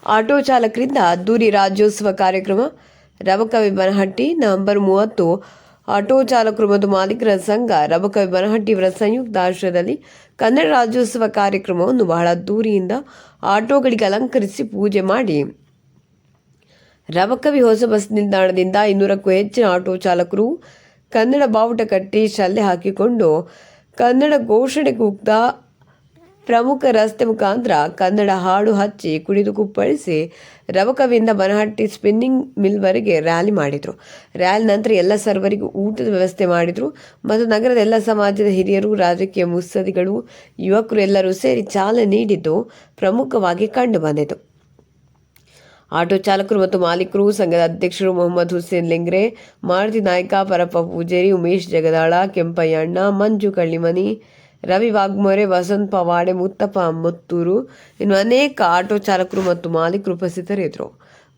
Auto ಚಾಲಕರಿಂದ ಅದ್ದೂರಿ ರಾಜ್ಯೋತ್ಸವ ಕಾರ್ಯಕ್ರಮ Rabakavi Banahatti November 30 auto ಚಾಲಕರು ಮತ್ತು ಮಾಲೀಕರ ಸಂಘ ರಬಕವಿ ಬನಹಟ್ಟಿ ಇವರ ಸಂಯುಕ್ತ ಆಶ್ರಯದಲ್ಲಿ ಕನ್ನಡ ರಾಜ್ಯೋತ್ಸವ ಕಾರ್ಯಕ್ರಮವನ್ನು ಬಹಳ ಅದ್ದೂರಿಯಿಂದ ಆಟೋಗಳಿಗೆ ಅಲಂಕರಿಸಿ ಪೂಜೆ ಮಾಡಿ ರಬಕವಿ ಹೊಸ ಬಸ್ ನಿಲ್ದಾಣದಿಂದ 200ಕ್ಕೂ ಹೆಚ್ಚಿನ ಆಟೋ ಚಾಲಕರು ಕನ್ನಡ ಬಾವುಟ ಕಟ್ಟಿ ಶಲ್ಲೆ ಹಾಕಿಕೊಂಡು ಕನ್ನಡ ಘೋಷಣೆ ಕೂಗ್ತಾ ಪ್ರಮುಖ ರಸ್ತೆ ಮುಖಾಂತರ ಕನ್ನಡ ಹಾಡು ಹಚ್ಚಿ ಕುಣಿದು ಕುಪ್ಪಳಿಸಿ ರಬಕವಿಯಿಂದ ಬನಹಟ್ಟಿ ಸ್ಪಿನ್ನಿಂಗ್ ಮಿಲ್ವರೆಗೆ ರ್ಯಾಲಿ ಮಾಡಿದರು. ರ್ಯಾಲಿ ನಂತರ ಎಲ್ಲ ಸರ್ವರಿಗೂ ಊಟದ ವ್ಯವಸ್ಥೆ ಮಾಡಿದರು ಮತ್ತು ನಗರದ ಎಲ್ಲ ಸಮಾಜದ ಹಿರಿಯರು, ರಾಜಕೀಯ ಮುತ್ಸದ್ದಿಗಳು, ಯುವಕರು ಎಲ್ಲರೂ ಸೇರಿ ಚಾಲನೆ ನೀಡಿದ್ದು ಪ್ರಮುಖವಾಗಿ ಕಂಡುಬಂದಿತು. ಆಟೋ ಚಾಲಕರು ಮತ್ತು ಮಾಲೀಕರು ಸಂಘದ ಅಧ್ಯಕ್ಷರು ಮೊಹಮ್ಮದ್ ಹುಸೇನ್ ಲಿಂಗ್ರೆ, ಮಾರುತಿ ನಾಯ್ಕ, ಪರಪ್ಪ ಪೂಜೇರಿ, ಉಮೇಶ್ ಜಗದಾಳ, ಕೆಂಪಯ್ಯಣ್ಣ, ಮಂಜು ಕಳ್ಳಿಮನಿ, ರವಿ ವಾಗ್ಮೋರೆ, ವಸಂತ್ ಪವಾಡೆ, ಮುತ್ತಪ್ಪ ಮುತ್ತೂರು ಇನ್ನು ಅನೇಕ ಆಟೋ ಚಾಲಕರು ಮತ್ತು ಮಾಲೀಕರು ಉಪಸ್ಥಿತರಿದ್ದರು.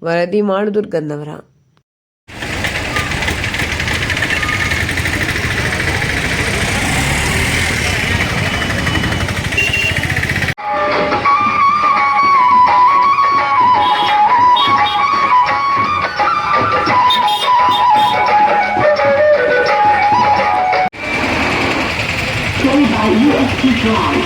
ವರದಿ ಮಾಡುದುರ್ಗನ್ನವರ. UST Drive.